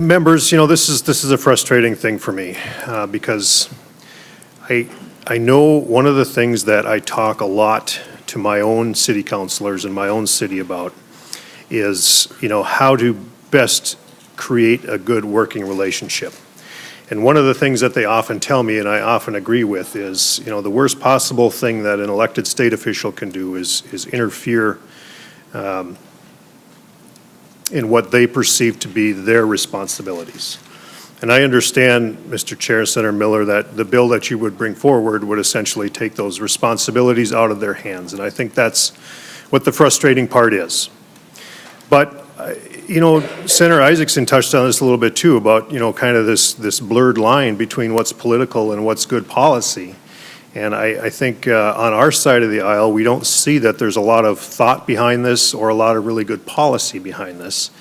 Members, this is a frustrating thing for me because I know one of the things that I talk a lot to my own city councilors in my own city about is how to best create a good working relationship. And one of the things that they often tell me, and I often agree with, is the worst possible thing that an elected state official can do is interfere in what they perceive to be their responsibilities. And I understand, Mr. Chair, Senator Miller, that the bill that you would bring forward would essentially take those responsibilities out of their hands. And I think that's what the frustrating part is. But, Senator Isaacson touched on this a little bit too about, kind of this blurred line between what's political and what's good policy. And I think on our side of the aisle, we don't see that there's a lot of thought behind this or a lot of really good policy behind this.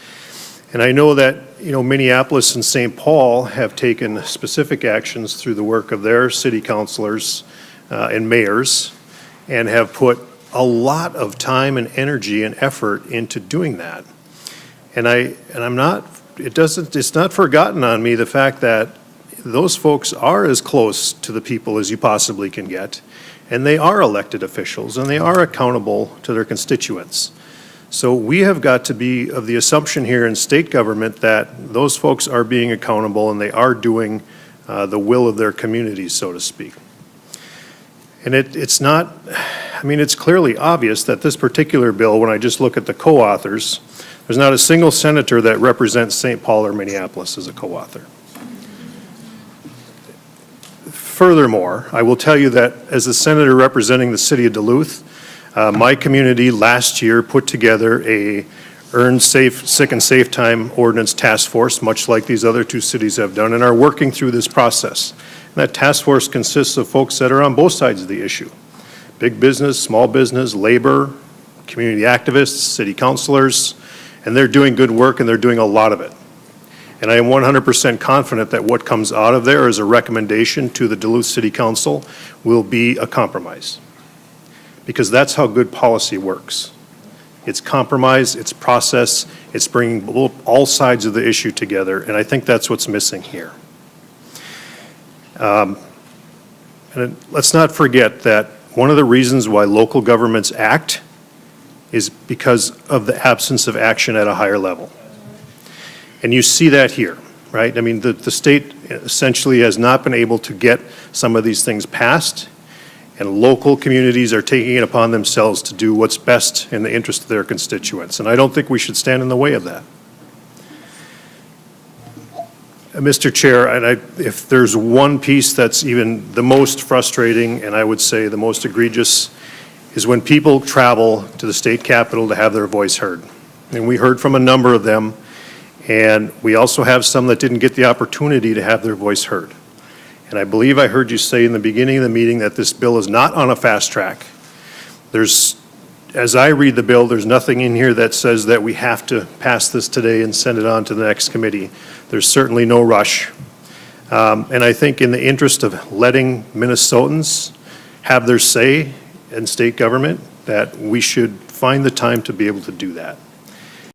And I know that, Minneapolis and St. Paul have taken specific actions through the work of their city councilors and mayors and have put a lot of time and energy and effort into doing that. And it's not forgotten on me the fact that those folks are as close to the people as you possibly can get, and they are elected officials, and they are accountable to their constituents. So we have got to be of the assumption here in state government that those folks are being accountable and they are doing the will of their communities, so to speak. And it's clearly obvious that this particular bill, when I just look at the co-authors, there's not a single senator that represents St. Paul or Minneapolis as a co-author. Furthermore, I will tell you that as a senator representing the city of Duluth, my community last year put together a Earned Sick and Safe Time Ordinance Task Force, much like these other two cities have done, and are working through this process. And that task force consists of folks that are on both sides of the issue. Big business, small business, labor, community activists, city councilors, and they're doing good work and they're doing a lot of it. And I am 100% confident that what comes out of there as a recommendation to the Duluth City Council will be a compromise. Because that's how good policy works. It's compromise, it's process, it's bringing all sides of the issue together, and I think that's what's missing here. And let's not forget that one of the reasons why local governments act is because of the absence of action at a higher level. And you see that here, right? I mean, the state essentially has not been able to get some of these things passed, and local communities are taking it upon themselves to do what's best in the interest of their constituents. And I don't think we should stand in the way of that. Mr. Chair, and if there's one piece that's even the most frustrating, and I would say the most egregious, is when people travel to the state capitol to have their voice heard. And we heard from a number of them. And we also have some that didn't get the opportunity to have their voice heard. And I believe I heard you say in the beginning of the meeting that this bill is not on a fast track. As I read the bill, there's nothing in here that says that we have to pass this today and send it on to the next committee. There's certainly no rush. And I think in the interest of letting Minnesotans have their say in state government, that we should find the time to be able to do that.